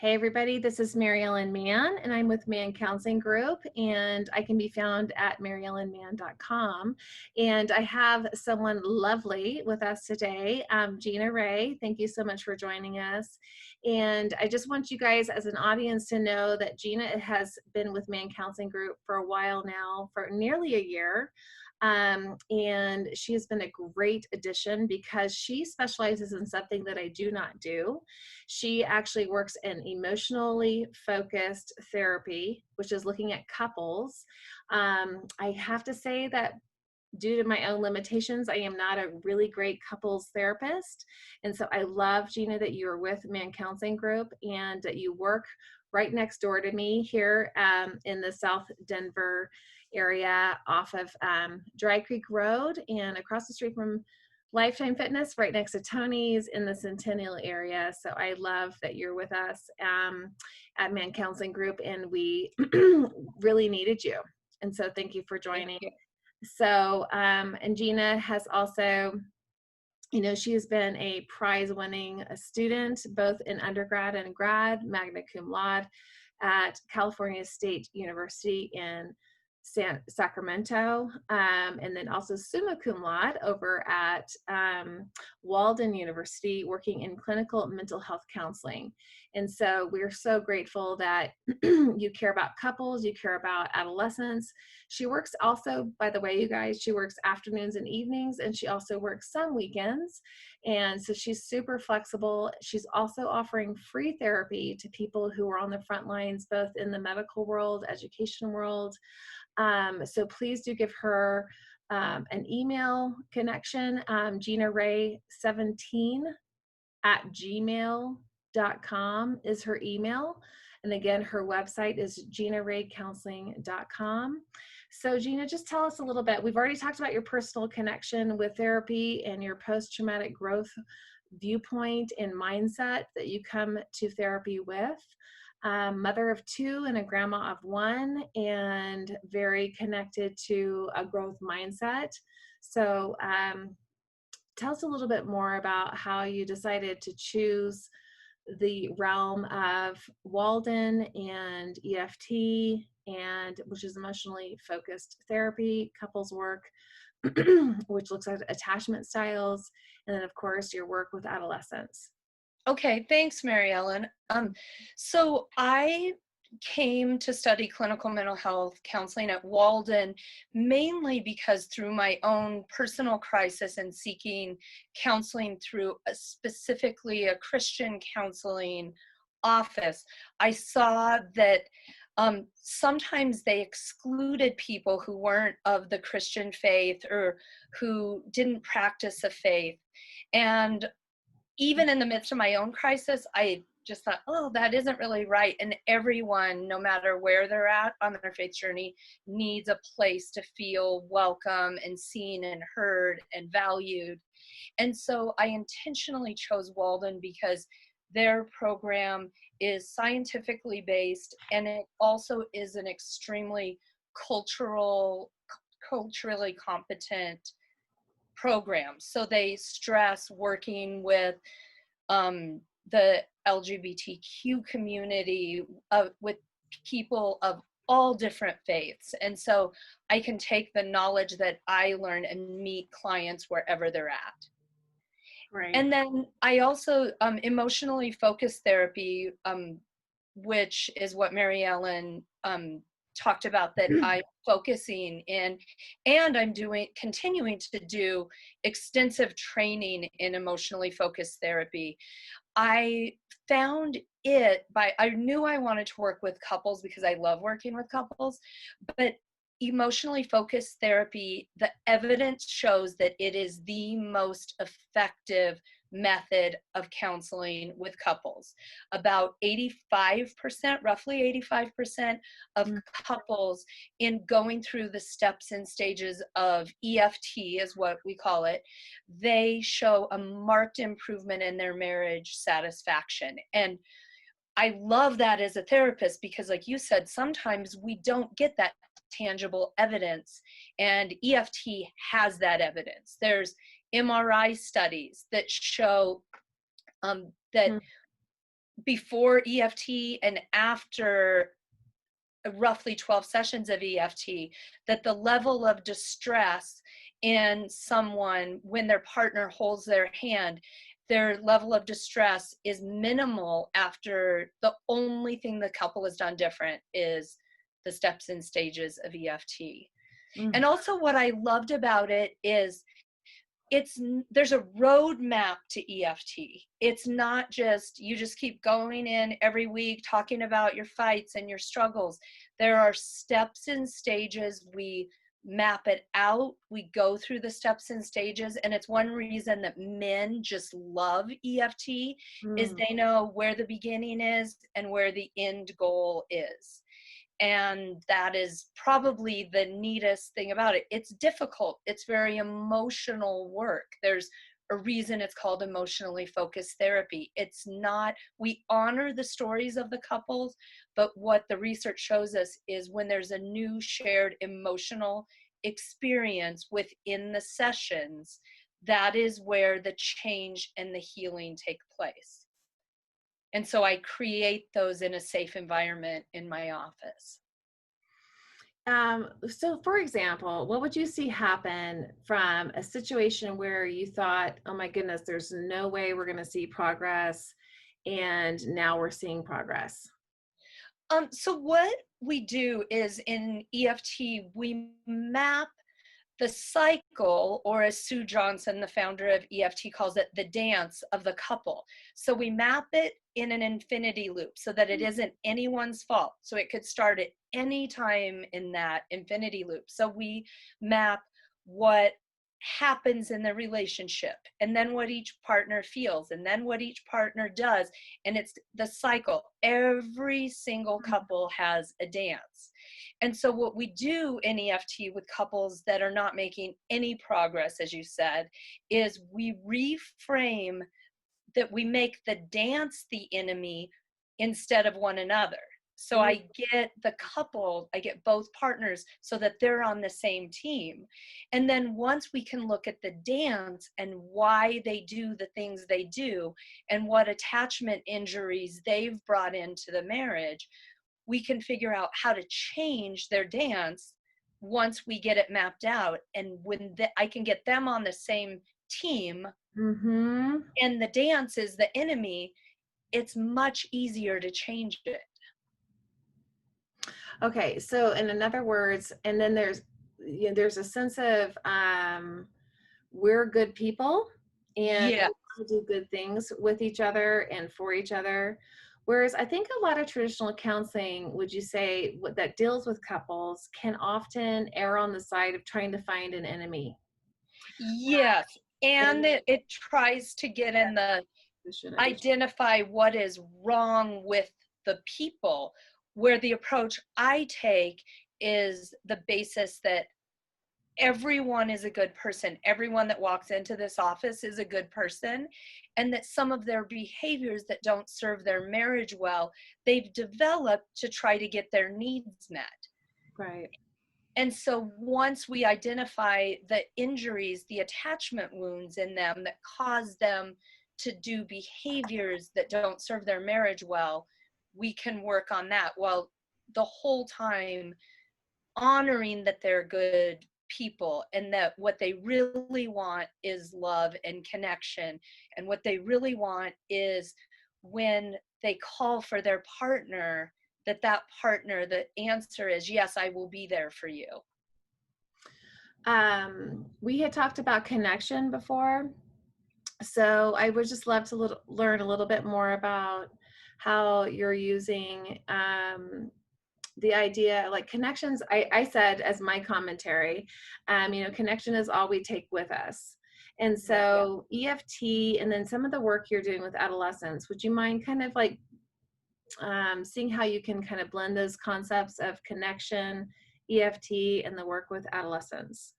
Hey everybody, this is Mary Ellen Mann, and I'm with Mann Counseling Group, and I can be found at maryellenmann.com. And I have someone lovely with us today, Gina Ray. Thank you so much for joining us. And I just want you guys as an audience to know that Gina has been with Mann Counseling Group for a while now, for nearly a year. And she has been a great addition because she specializes in something that I do not do. She actually works in emotionally focused therapy, which is looking at couples. I have to say that due to my own limitations, I am not a really great couples therapist. And so I love, Gina, that you are with Mann Counseling Group and that you work right next door to me here in the South Denver area off of Dry Creek Road and across the street from Lifetime Fitness, right next to Tony's in the Centennial area. So I love that you're with us at Mann Counseling Group, and we really needed you. And so thank you for joining. So, and Gina has also, she has been a prize-winning student, both in undergrad and grad, magna cum laude at California State University in Sacramento, and then also summa cum laude over at Walden University, working in clinical mental health counseling. And so we're so grateful that you care about couples, you care about adolescents. She works also, by the way, you guys, she works afternoons and evenings, and she also works some weekends. And so she's super flexible. She's also offering free therapy to people who are on the front lines, both in the medical world, education world. So please do give her an email connection, GinaRay17@gmail.com is her email. And again, her website is GinaRayCounseling.com. So Gina, just tell us a little bit. We've already talked about your personal connection with therapy and your post-traumatic growth viewpoint and mindset that you come to therapy with. Mother of two and a grandma of one, and very connected to a growth mindset. So tell us a little bit more about how you decided to choose the realm of Walden and EFT, and which is emotionally focused therapy, couples work, which looks at attachment styles, and then of course your work with adolescents. Okay, thanks, Mary Ellen. So I came to study clinical mental health counseling at Walden mainly because through my own personal crisis and seeking counseling through specifically a Christian counseling office, I saw that sometimes they excluded people who weren't of the Christian faith or who didn't practice a faith. And even in the midst of my own crisis, I just thought, oh, that isn't really right. And everyone, no matter where they're at on their faith journey, needs a place to feel welcome and seen and heard and valued. And so I intentionally chose Walden because their program is scientifically based, and it also is an extremely culturally competent program. So they stress working with the LGBTQ community, with people of all different faiths. And so I can take the knowledge that I learn and meet clients wherever they're at. Right. And then I also emotionally focused therapy, which is what Mary Ellen talked about, that I'm focusing in, and I'm continuing to do extensive training in emotionally focused therapy. I found I knew I wanted to work with couples because I love working with couples, but emotionally focused therapy, the evidence shows that it is the most effective method of counseling with couples. About 85%, roughly 85% of couples in going through the steps and stages of EFT, is what we call it, they show a marked improvement in their marriage satisfaction. And I love that as a therapist because, like you said, sometimes we don't get that tangible evidence, and EFT has that evidence. There's MRI studies that show that before EFT and after roughly 12 sessions of EFT, that the level of distress in someone when their partner holds their hand, their level of distress is minimal after the only thing the couple has done different is the steps and stages of EFT. Mm. And also what I loved about it is there's a roadmap to EFT. It's not just you just keep going in every week talking about your fights and your struggles. There are steps and stages. We map it out. We go through the steps and stages, and it's one reason that men just love EFT is Mm. they know where the beginning is and where the end goal is. And that is probably the neatest thing about it. It's difficult. It's very emotional work. There's a reason it's called emotionally focused therapy. It's not, we honor the stories of the couples, but what the research shows us is when there's a new shared emotional experience within the sessions, that is where the change and the healing take place. And so I create those in a safe environment in my office. So for example, what would you see happen from a situation where you thought, oh my goodness, there's no way we're going to see progress, and now we're seeing progress? So what we do is in EFT, we map the cycle, or as Sue Johnson, the founder of EFT, calls it, the dance of the couple. So we map it in an infinity loop so that it isn't anyone's fault. So it could start at any time in that infinity loop. So we map what happens in the relationship, and then what each partner feels, and then what each partner does. And it's the cycle. Every single couple has a dance. And so what we do in EFT with couples that are not making any progress, as you said, is we reframe that we make the dance the enemy instead of one another. So Mm. I get the couple, I get both partners so that they're on the same team. And then once we can look at the dance and why they do the things they do and what attachment injuries they've brought into the marriage, we can figure out how to change their dance once we get it mapped out. And when I can get them on the same team Mm-hmm. and the dance is the enemy, it's much easier to change it. Okay, so in other words, and then there's a sense of we're good people and we Yeah, want to do good things with each other and for each other. Whereas I think a lot of traditional counseling, would you say, that deals with couples can often err on the side of trying to find an enemy. yes. And And it tries to get in the identify what is wrong with the people, where the approach I take is the basis that everyone is a good person. Everyone that walks into this office is a good person, and that some of their behaviors that don't serve their marriage well, they've developed to try to get their needs met. Right. And so once we identify the injuries, the attachment wounds in them that cause them to do behaviors that don't serve their marriage well, we can work on that while the whole time honoring that they're good people and that what they really want is love and connection. And what they really want is when they call for their partner, that partner, the answer is, yes, I will be there for you. We had talked about connection before, so I would just love to learn a little bit more about how you're using the idea, like connections. I said as my commentary, connection is all we take with us. And Yeah. so EFT and then some of the work you're doing with adolescents, would you mind kind of like seeing how you can kind of blend those concepts of connection, EFT, and the work with adolescents?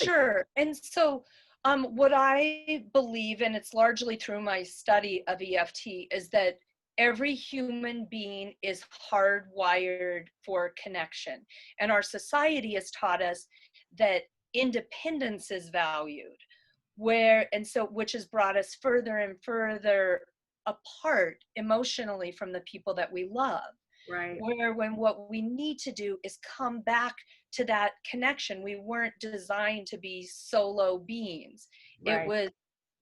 Like, Sure. And so, what I believe, and it's largely through my study of EFT, is that every human being is hardwired for connection. And our society has taught us that independence is valued, which has brought us further and further apart emotionally from the people that we love. Right. Where when what we need to do is come back to that connection. We weren't designed to be solo beings. It Right. was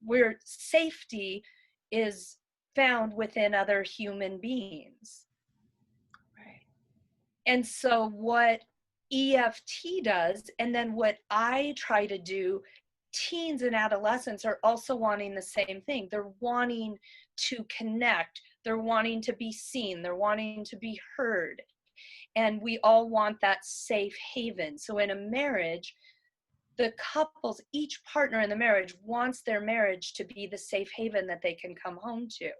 where safety is found within other human beings. Right. And so what EFT does, and then what I try to do, teens and adolescents are also wanting the same thing. They're wanting to connect. They're wanting to be seen. They're wanting to be heard. And we all want that safe haven. So in a marriage, the couples, each partner in the marriage wants their marriage to be the safe haven that they can come home to.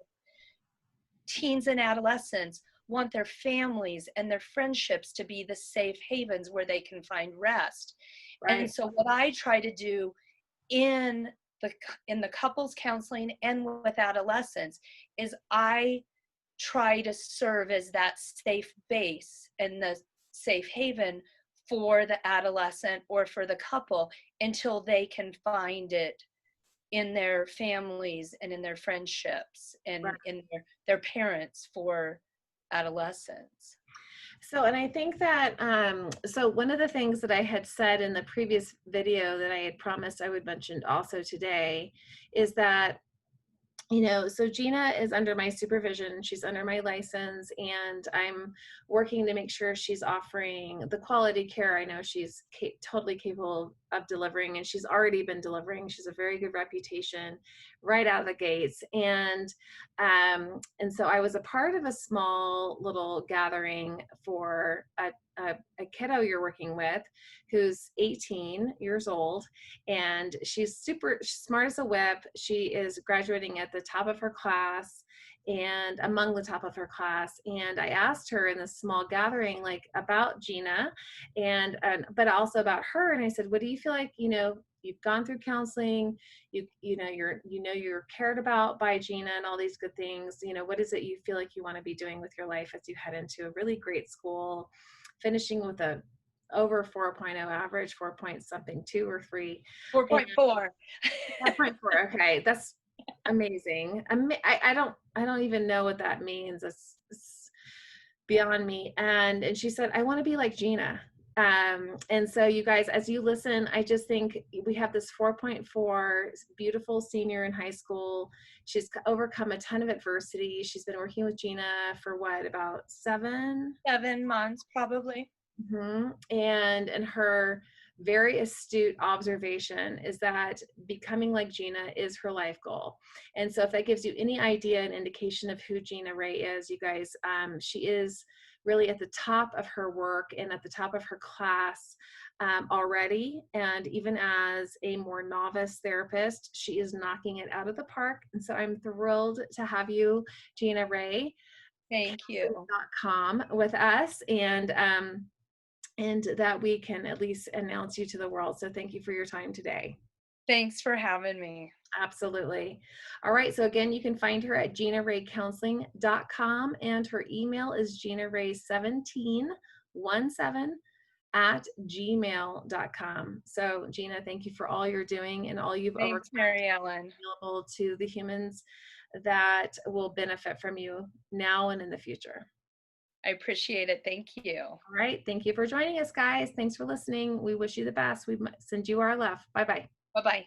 Teens and adolescents want their families and their friendships to be the safe havens where they can find rest. And Right. so what I try to do in the couples counseling and with adolescents is I try to serve as that safe base and the safe haven for the adolescent or for the couple until they can find it in their families and in their friendships and in their parents for adolescents. So, and I think that, so one of the things that I had said in the previous video that I had promised I would mention also today is that, so Gina is under my supervision, she's under my license, and I'm working to make sure she's offering the quality care I know she's totally capable of delivering, and she's already been delivering. She's a very good reputation right out of the gates. And so I was a part of a small little gathering for a kiddo you're working with who's 18 years old, and she's super smart as a whip. She is graduating at the top of her class and among the top of her class. And I asked her in this small gathering, like, about Gina and but also about her. And I said, what do you feel like, you've gone through counseling, you're cared about by Gina and all these good things. What is it you feel like you want to be doing with your life as you head into a really great school, finishing with a over 4.0 average, 4 point something, 2 or 3. 4.4. 4.4. Okay, that's amazing. I don't even know what that means. It's beyond me. And she said, I want to be like Gina. And so you guys, as you listen, I just think we have this 4.4 beautiful senior in high school. She's overcome a ton of adversity. She's been working with Gina for what, about 7 months probably. Mm-hmm. And her very astute observation is that becoming like Gina is her life goal. And so if that gives you any idea and indication of who Gina Ray is, you guys, she is really at the top of her work and at the top of her class already. And even as a more novice therapist, she is knocking it out of the park. And so I'm thrilled to have you, Gina Ray, Thank you. .com with us, and that we can at least announce you to the world. So thank you for your time today. Thanks for having me. Absolutely. All right. So again, you can find her at GinaRayCounseling.com, and her email is GinaRay1717 at gmail.com. So Gina, thank you for all you're doing and all you've Thanks, overcome Mary Ellen. available to the humans that will benefit from you now and in the future. I appreciate it. Thank you. All right. Thank you for joining us, guys. Thanks for listening. We wish you the best. We send you our love. Bye-bye. Bye-bye.